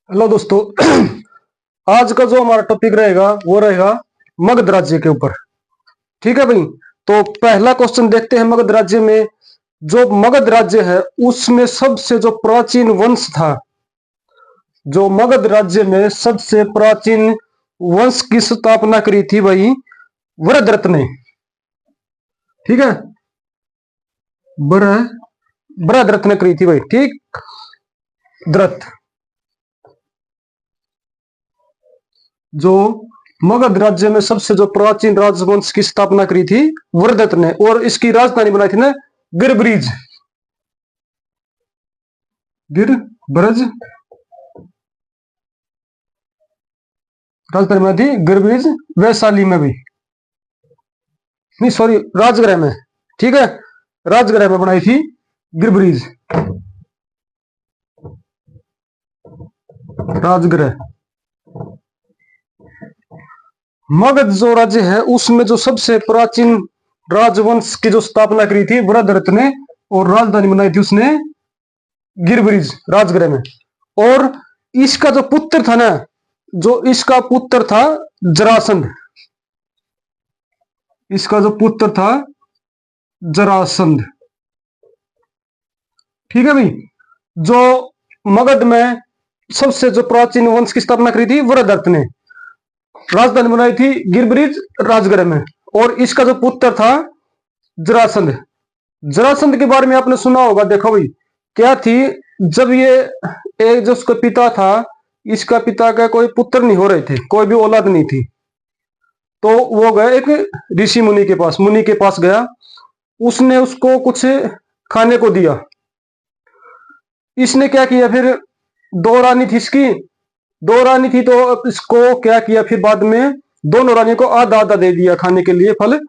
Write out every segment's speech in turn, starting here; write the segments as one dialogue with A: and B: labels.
A: Hello दोस्तों। आज का जो हमारा टॉपिक रहेगा वो रहेगा मगध राज्य के ऊपर। ठीक है भाई। तो पहला क्वेश्चन देखते हैं। मगध राज्य में जो मगध राज्य है उसमें सबसे जो प्राचीन वंश था, जो मगध राज्य में सबसे प्राचीन वंश की स्थापना करी थी भाई वृद्धरथ ने। ठीक है, वृद्धरथ ने करी थी भाई। ठीक, द्रथ जो मगध राज्य में सबसे जो प्राचीन राजवंश की स्थापना करी थी वृद्धरथ ने, और इसकी राजधानी बनाई थी ना गिरब्रिज। गिरब्रज राजधानी बनाई थी गिरब्रिज, वैशाली में भी नहीं, सॉरी, राजगृह में। ठीक है, राजगृह में बनाई थी गिरब्रिज, राजगृह। मगध जो राज्य है उसमें जो सबसे प्राचीन राजवंश की जो स्थापना करी थी वृद्धरथ ने, और राजधानी बनाई थी उसने गिरब्रिज, राजगृह में। और इसका जो पुत्र था ना, जो इसका पुत्र था जरासंध, इसका जो पुत्र था जरासंध। ठीक है भाई। जो मगध में सबसे जो प्राचीन वंश की स्थापना करी थी वृद्धरथ ने, राजधानी बनाई थी गिरब्रिज, राजगृह में, और इसका जो पुत्र था जरासंध। जरासंध के बारे में आपने सुना होगा। देखो भाई, क्या थी, जब ये एक जो उसका पिता था, इसका पिता का कोई पुत्र नहीं हो रहे थे, कोई भी औलाद नहीं थी, तो वो गए एक ऋषि मुनि के पास, मुनि के पास गया। उसने उसको कुछ खाने को दिया। इसने क्या किया फिर, दो रानी थी इसकी, दो रानी थी, तो इसको क्या किया फिर बाद में, दोनों रानी को आधा आधा दे दिया खाने के लिए फल।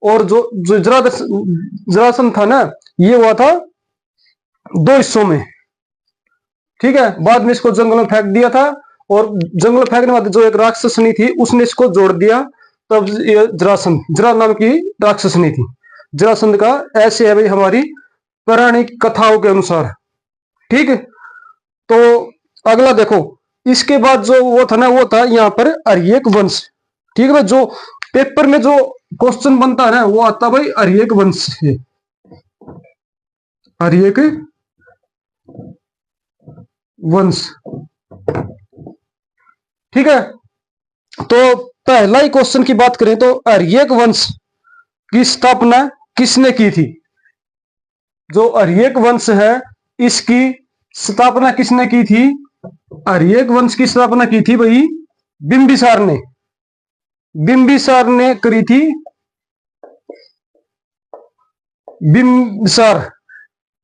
A: और जो जो जरासंध था ना, ये हुआ था दो हिस्सों में। ठीक है, बाद में इसको जंगल में फेंक दिया था, और जंगल में फेंकने बाद जो एक राक्षसनी थी उसने इसको जोड़ दिया। तब ये जरासंध, जरा नाम की राक्षसनी थी। जरासंध का ऐसे है भाई हमारी पौराणिक कथाओं के अनुसार। ठीक है, तो अगला देखो, इसके बाद जो वो था ना, वो था यहाँ पर आर्यक वंश। ठीक है भाई, जो पेपर में जो क्वेश्चन बनता है ना वो आता भाई आर्यक वंश है, आर्यक वंश। ठीक है, तो पहला ही क्वेश्चन की बात करें तो आर्यक वंश की स्थापना किसने की थी? जो आर्यक वंश है इसकी स्थापना किसने की थी? आर्यक वंश की स्थापना की थी भाई बिंबिसार ने। बिंबिसार ने करी थी, बिंबिसार,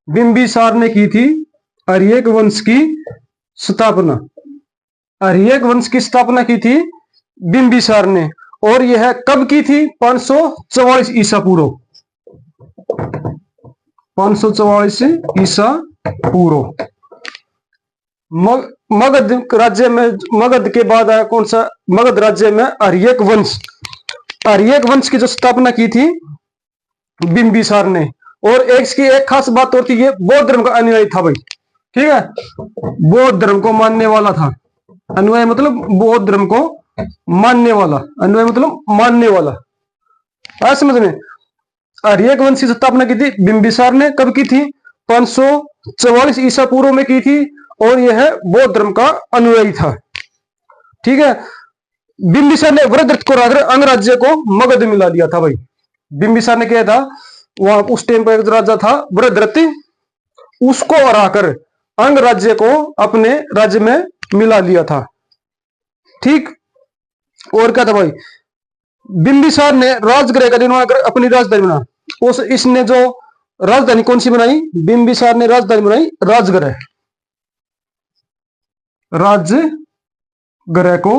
A: बिंबिसार ने की थी आर्यक वंश की स्थापना। आर्यक वंश की स्थापना की थी बिंबिसार ने, और यह कब की थी? 544 ईसा पूर्व, 544 ईसा पूर्व। मगध राज्य में, मगध के बाद आया कौन सा? मगध राज्य में आर्यक वंश, आर्यक वंश की जो स्थापना की थी बिंबिसार ने। और एक इसकी एक खास बात और थी, ये बौद्ध धर्म का अनुयायी था भाई। ठीक है, बौद्ध धर्म को मानने वाला था। अनुयायी मतलब बौद्ध धर्म को मानने वाला, अनुयायी मतलब मानने वाला। आज समझ में। आर्यक वंश की स्थापना की थी बिंबिसार ने, कब की थी? 544 ईसा पूर्व में की थी, और यह बौद्ध धर्म का अनुयायी था। ठीक है, बिंबिसार ने वृद्धरथ को हराकर अंगराज्य को मगध मिला दिया था भाई। बिंबिसार ने क्या था, वहां उस टाइम पर एक राजा था वृद्धरथ, उसको हराकर अंग राज्य को अपने राज्य में मिला लिया था। ठीक, और क्या था भाई, बिंबिसार ने राजगृह का निर्माण कर अपनी राजधानी बना। उस इसने जो राजधानी कौन सी बनाई? बिंबिसार ने राजधानी बनाई राजगृह, राजगृह को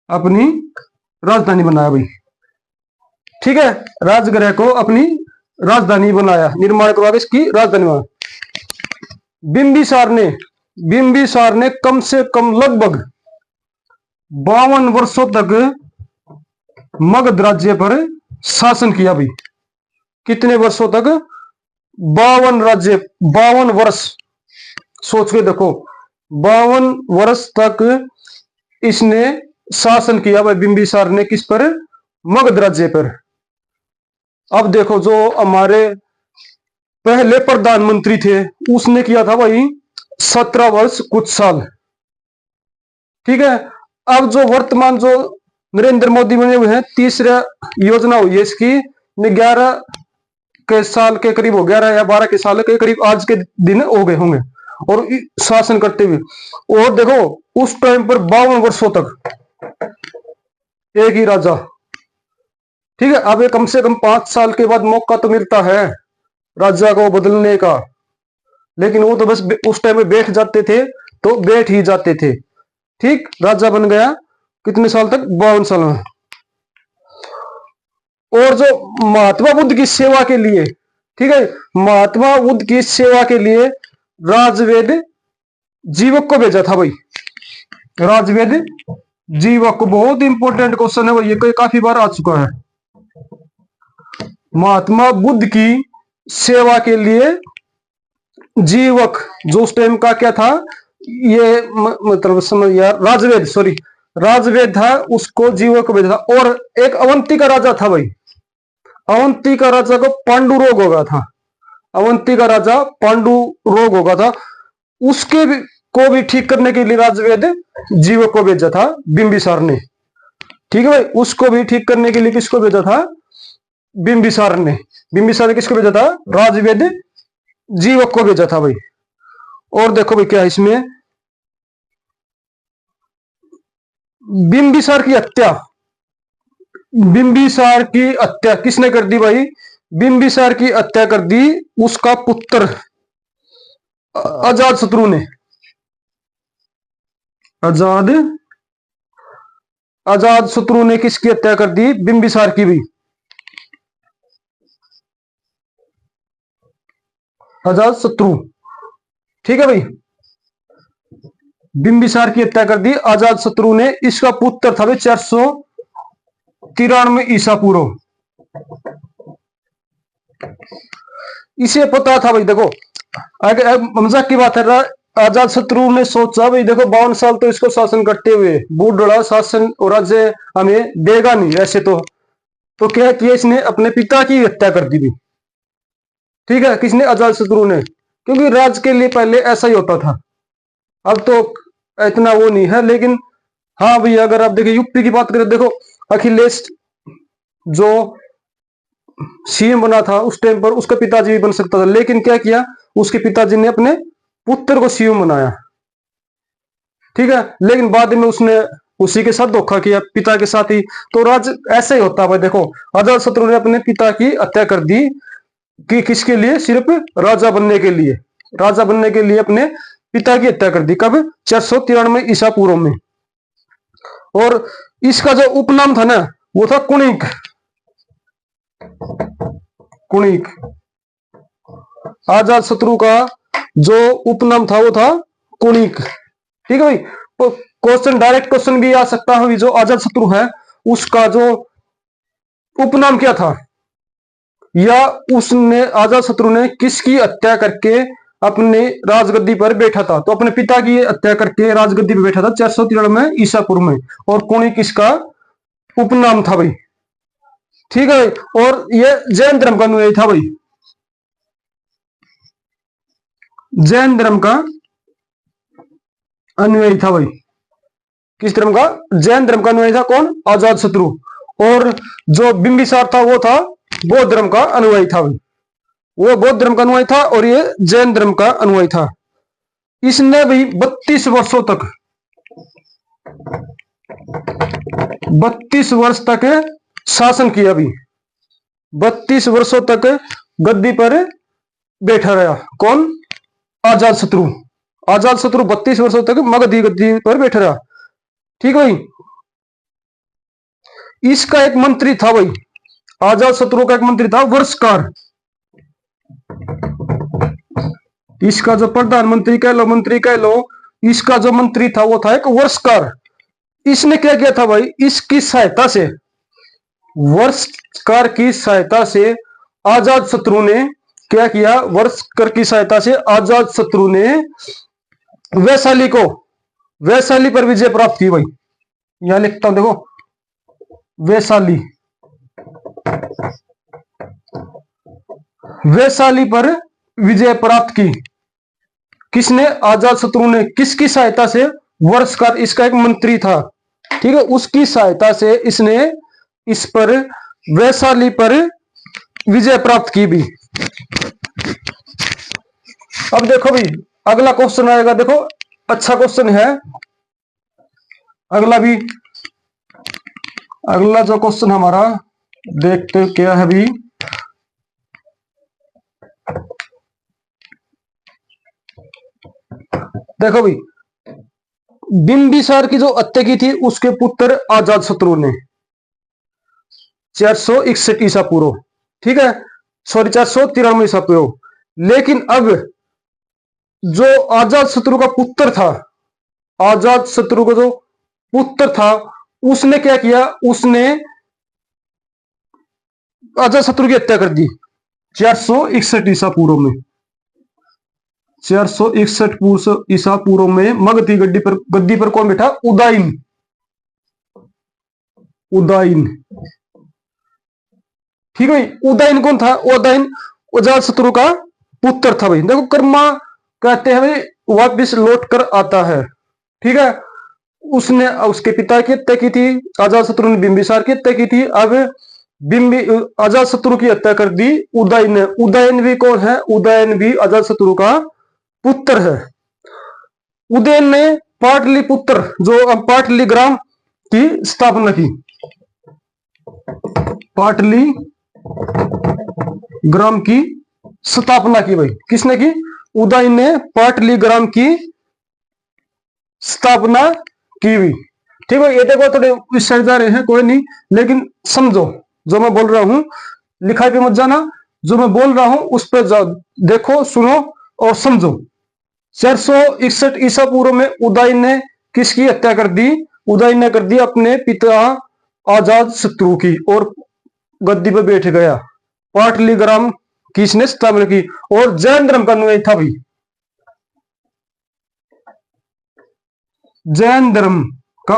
A: अपनी राजधानी बनाया भाई। ठीक है, राजगृह को अपनी राजधानी बनाया, निर्माण करवा इसकी राजधानी बनाया। बिंबिसार ने कम से कम लगभग 52 वर्षों तक मगध राज्य पर शासन किया भाई। कितने वर्षों तक? 52 राज्य, 52 वर्ष। सोच के देखो, 52 वर्ष तक इसने शासन किया भाई बिंबिसार ने, किस पर? मगध राज्य पर। अब देखो जो हमारे पहले प्रधानमंत्री थे उसने किया था भाई 17 वर्ष कुछ साल। ठीक है। अब जो वर्तमान जो नरेंद्र मोदी बने हुए हैं, तीसरा योजना हुई है इसकी, 11 के साल के करीब हो, 11 या 12 के साल के करीब आज के दिन हो गए होंगे और शासन करते हुए। और देखो उस टाइम पर 52 वर्षों तक एक ही राजा। ठीक है। अब ये कम से कम 5 साल के बाद मौका तो मिलता है राजा को बदलने का, लेकिन वो तो बस उस टाइम में बैठ जाते थे तो बैठ ही जाते थे। ठीक, राजा बन गया कितने साल तक? 52 साल में। और जो महात्मा बुद्ध की सेवा के लिए, ठीक है, महात्मा बुद्ध की सेवा के लिए राजवेद जीवक को भेजा था भाई। राजवेद जीवक को, बहुत इंपॉर्टेंट क्वेश्चन है भाई, ये काफी बार आ चुका है। महात्मा बुद्ध की सेवा के लिए जीवक, जो उस टाइम का क्या था, ये मतलब समझ यार, राजवेद, सॉरी राजवेद था, उसको जीवक को भेजा था। और एक अवंती का राजा था भाई, अवंती का राजा को पांडु रोग होगा था, अवंती का राजा पांडु रोग होगा था, उसके भी को भी ठीक करने के लिए राजवेद जीवक को भेजा था बिंबिसार ने। ठीक है भाई, उसको भी ठीक करने के लिए किसको भेजा था? बिंबिसार ने। बिंबिसार ने किसको भेजा था? राजवेद जीवक को भेजा था भाई। और देखो भाई क्या है इसमें, बिंबिसार की हत्या, बिंबिसार की हत्या किसने कर दी भाई? बिंबिसार की हत्या कर दी उसका पुत्र अजात शत्रु ने। अजात शत्रु ने किसकी हत्या कर दी? बिंबिसार की भी। अजात शत्रु, ठीक है भाई, बिंबिसार की हत्या कर दी अजात शत्रु ने। इसका पुत्र था भाई 493 ईसा पूर्व। इसे पता था भाई, देखो मजाक की बात है, अजात शत्रु ने सोचा भाई देखो 52 साल तो इसको शासन करते हुए बूढ़ा शासन और राज्य हमें देगा नहीं ऐसे तो क्या किया इसने? अपने पिता की हत्या कर दी भी। ठीक है, किसने? अजात शत्रु ने, क्योंकि राज के लिए पहले ऐसा ही होता था। अब तो इतना वो नहीं है, लेकिन हाँ भाई अगर आप देखिए यूपी की बात करें, देखो अखिलेश जो सीएम बना था उस टाइम पर, उसका पिताजी भी बन सकता था, लेकिन क्या किया, उसके पिताजी ने अपने पुत्र को सीएम बनाया। ठीक है, लेकिन बाद में उसने उसी के साथ धोखा किया, पिता के साथ ही। तो राज ऐसे ही होता है भाई। देखो अजात शत्रु ने अपने पिता की हत्या कर दी कि किसके लिए? सिर्फ राजा बनने के लिए, राजा बनने के लिए अपने पिता की हत्या कर दी। कब? 493 ईसा पूर्व में। और इसका जो उपनाम था ना वो था कुणिक। कुणिक, अजात शत्रु का जो उपनाम था वो था कुणिक। ठीक है भाई, तो क्वेश्चन, डायरेक्ट क्वेश्चन भी आ सकता है, जो अजात शत्रु है उसका जो उपनाम क्या था, या उसने अजात शत्रु ने किसकी हत्या करके अपने राजगद्दी पर बैठा था? तो अपने पिता की हत्या करके राजगद्दी पर बैठा था 493 ईसा पूर्व में, और कुणिक किसका उपनाम था भाई। ठीक है भाई, और ये जैन धर्म का अनुयायी था भाई, जैन धर्म का अनुयायी था भाई। किस धर्म का? जैन धर्म का अनुयायी था। कौन? अजात शत्रु। और जो बिंबिसार था वो था बौद्ध धर्म का अनुयायी था भाई, वो बौद्ध धर्म का अनुयायी था और ये जैन धर्म का अनुयायी था। इसने भी 32 वर्षों तक, 32 वर्ष तक शासन किया भी, 32 वर्षों तक गद्दी पर बैठा रहा। कौन? अजात शत्रु। अजात शत्रु 32 वर्षों तक मगधी गद्दी पर बैठा रहा। ठीक है भाई, इसका एक मंत्री था भाई, अजात शत्रु का एक मंत्री था वर्षकार। इसका जो प्रधानमंत्री कह लो, मंत्री कह लो, इसका जो मंत्री था वो था एक वर्षकार। इसने क्या किया था भाई? इसकी सहायता से, वर्षकार की सहायता से अजात शत्रु ने क्या किया? वर्षकर की सहायता से अजात शत्रु ने वैशाली को, वैशाली पर विजय प्राप्त की भाई। यहां लिखता हूं देखो, वैशाली, वैशाली पर विजय प्राप्त की। किसने? अजात शत्रु ने। किसकी सहायता से? वर्षकार, इसका एक मंत्री था, ठीक है, उसकी सहायता से इसने इस पर, वैशाली पर विजय प्राप्त की भी। अब देखो भाई अगला क्वेश्चन आएगा, देखो अच्छा क्वेश्चन है अगला भी। अगला जो क्वेश्चन हमारा देखते क्या है भी। देखो भाई, बिंबिसार की जो हत्या की थी उसके पुत्र अजात शत्रु ने 461 ईसा पूर्व, ठीक है, सॉरी 493 ईसा पूर्व। लेकिन अब जो अजात शत्रु का पुत्र था, अजात शत्रु का जो पुत्र था, उसने क्या किया? उसने अजात शत्रु की हत्या कर दी 461 ईसा पूर्व में। 461 ईसा पूर्व में मगध की गद्दी पर कौन बैठा? उदयन। उदयन, ठीक है भाई। उदयन कौन था? उदयन अजात शत्रु का पुत्र था भाई। देखो कर्मा कहते हैं भाई वापिस लौट कर आता है, ठीक है। उसने उसके पिता की हत्या की थी, अजात शत्रु ने बिंबिसार की हत्या की थी। अब बिंबी अजात शत्रु की हत्या कर दी उदयन ने। उदयन भी कौन है? उदयन भी अजात शत्रु का पुत्र है। उदयन ने पाटलिपुत्र, जो पाटली ग्राम की स्थापना की। पाटली ग्राम की स्थापना की भाई। किसने की? उदयन ने पाटली ग्राम की स्थापना की हुई, ठीक है। ये देखो थोड़े इस साइड जा रहे हैं, कोई नहीं, लेकिन समझो जो मैं बोल रहा हूं, लिखाई पे मत जाना, जो मैं बोल रहा हूं उस पर जाओ, देखो सुनो और समझो। 461 ईसा पूर्व में उदयन ने किसकी हत्या कर दी? उदयन ने कर दी अपने पिता अजात शत्रु की, और गद्दी पर बैठ गया। पाटलीग्राम किसने स्थापना की? और जैन धर्म का अनुयायी था भाई। जैन धर्म का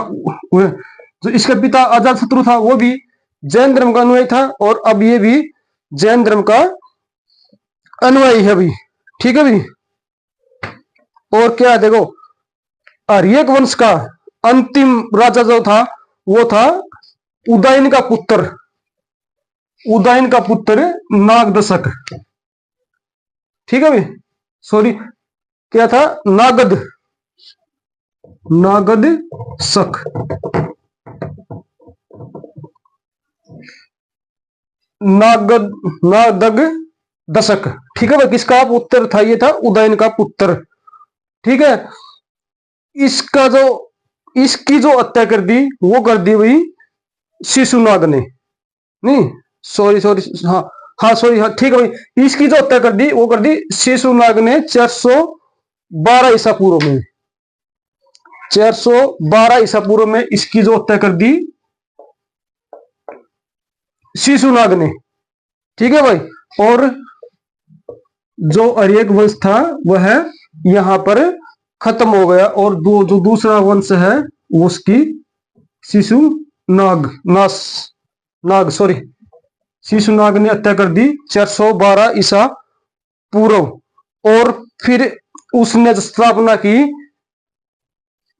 A: जो इसका पिता अजात शत्रु था वो भी जैन धर्म का अनुयायी था, और अब ये भी जैन धर्म का अनुयायी है भाई, ठीक है भाई। और क्या देखो, आर्यक वंश का अंतिम राजा जो था वो था उदयन का पुत्र, उदयन का पुत्र नागदशक, ठीक है भाई। सॉरी क्या था? नागद, नागद शक, नागद, नागद दशक, ठीक है भाई। किसका पुत्र था? ये था उदयन का पुत्र, ठीक है। इसका जो, इसकी जो हत्या कर दी वो कर दी वही शिशुनाग ने, नहीं सॉरी सॉरी, हाँ हाँ सॉरी, हाँ ठीक है भाई। इसकी जो हत्या कर दी वो कर दी शिशुनाग ने 412 ईसा पूर्व में। 412 ईसा पूर्व में इसकी जो हत्या कर दी शिशुनाग ने, ठीक है भाई। और जो आर्यक वंश था वह यहां पर खत्म हो गया, और जो दूसरा वंश है वो उसकी शिशु नाग, नाग सॉरी, शिशुनाग ने हत्या कर दी 412 ईसा पूर्व। और फिर उसने स्थापना की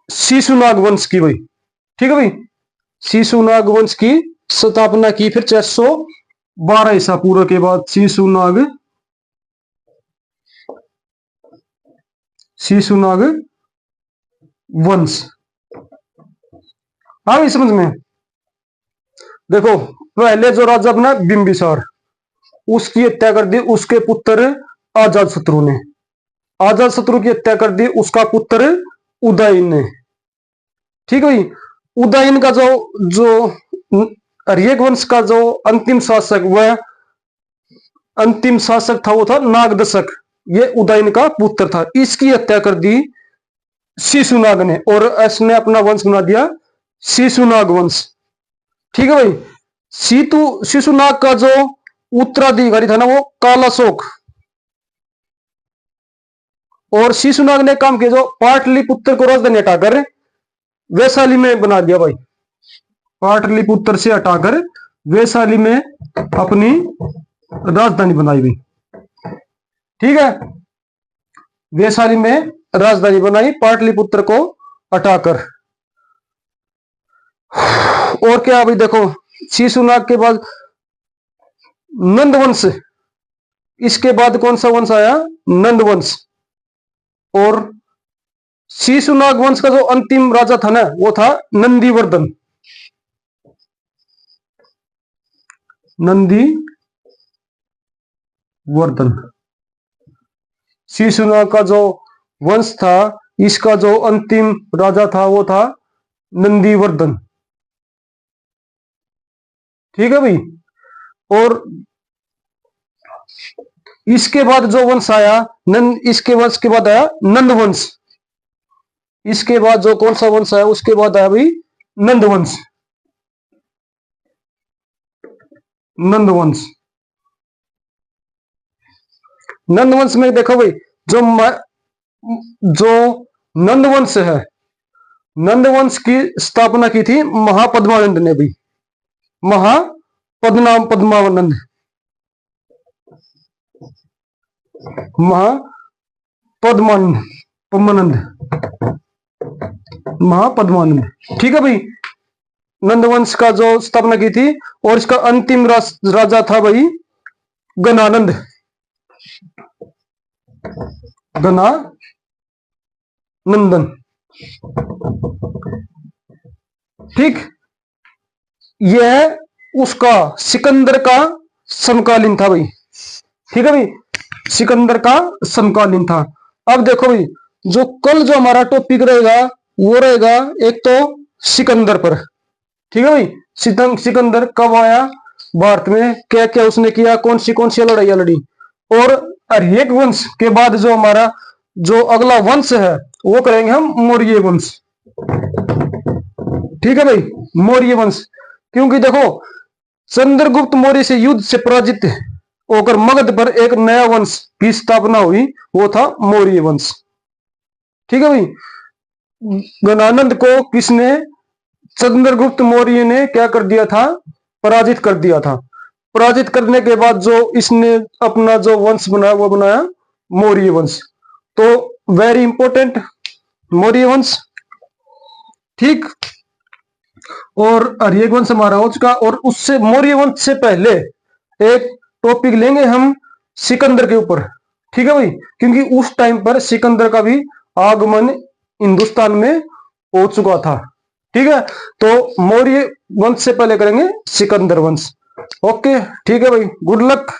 A: शिशुनाग वंश की भाई, ठीक है भाई। शिशुनाग वंश की स्थापना की फिर 412 ईसा पूर्व के बाद शिशुनाग, शिशुनाग वंश। हाँ समझ में। देखो पहले जो राजा बना बिंबिसार, उसकी हत्या कर दी उसके पुत्र अजात शत्रु ने। अजात शत्रु की हत्या कर दी उसका पुत्र उदयन ने, ठीक है भाई। उदयन का जो जो आर्यक वंश का जो अंतिम शासक, वह अंतिम शासक था वो था नागदशक, ये उदयन का पुत्र था। इसकी हत्या कर दी शिशुनाग ने, और इसने अपना वंश बना दिया शिशुनाग वंश, ठीक है भाई। शिशुनाग का जो उत्तराधिकारी था ना वो कालाशोक, और शिशुनाग ने काम किया, जो पाटलिपुत्र को राजधानी हटाकर वैशाली में बना दिया भाई। पाटलिपुत्र से हटाकर वैशाली में अपनी राजधानी बनाई हुई। ठीक है, वैशाली में राजधानी बनाई पाटलिपुत्र को हटाकर। और क्या अभी देखो, शिशुनाग के बाद नंदवंश, इसके बाद कौन सा वंश आया? नंदवंश। और शिशुनाग वंश का जो अंतिम राजा था ना, वो था नंदीवर्धन। नंदीवर्धन शिशुनाग का जो वंश था, इसका जो अंतिम राजा था वो था नंदीवर्धन। ठीक है भाई। और इसके बाद जो वंश आया इसके वंश के बाद आया नंदवंश। इसके बाद जो कौन सा वंश आया, उसके बाद आया भाई नंदवंश। नंदवंश, नंदवंश में देखो भाई, जो नंदवंश है, नंदवंश की स्थापना की थी महापद्मानंद ने भी। पद्मानंद, महापद्मानंद। ठीक है भाई, नंदवंश का जो स्थापना की थी। और इसका अंतिम राजा था भाई गणानंद। गणानंदन। ठीक, यह उसका सिकंदर का समकालीन था भाई। ठीक है भाई, सिकंदर का समकालीन था। अब देखो भाई, जो कल जो हमारा टॉपिक रहेगा वो रहेगा एक तो सिकंदर पर। ठीक है भाई, सिकंदर कब आया भारत में, क्या क्या उसने किया, कौन सी लड़ाइयां लड़ी। और अरयक वंश के बाद जो हमारा जो अगला वंश है वो करेंगे हम मौर्य वंश। ठीक है भाई, मौर्य वंश। क्योंकि देखो, चंद्रगुप्त मौर्य से युद्ध से पराजित होकर मगध पर एक नया वंश की स्थापना हुई, वो था मौर्य वंश। ठीक है भाई, गणानंद को किसने, चंद्रगुप्त मौर्य ने क्या कर दिया था? पराजित कर दिया था। पराजित करने के बाद जो इसने अपना जो वंश बनाया वो बनाया मौर्य वंश। तो वेरी इंपॉर्टेंट मौर्य वंश। ठीक, और अरयक वंश हमारा हो चुका। और उससे मौर्य वंश से पहले एक टॉपिक लेंगे हम सिकंदर के ऊपर। ठीक है भाई, क्योंकि उस टाइम पर सिकंदर का भी आगमन हिंदुस्तान में हो चुका था। ठीक है, तो मौर्य वंश से पहले करेंगे सिकंदर वंश। ओके, ठीक है भाई, गुड लक।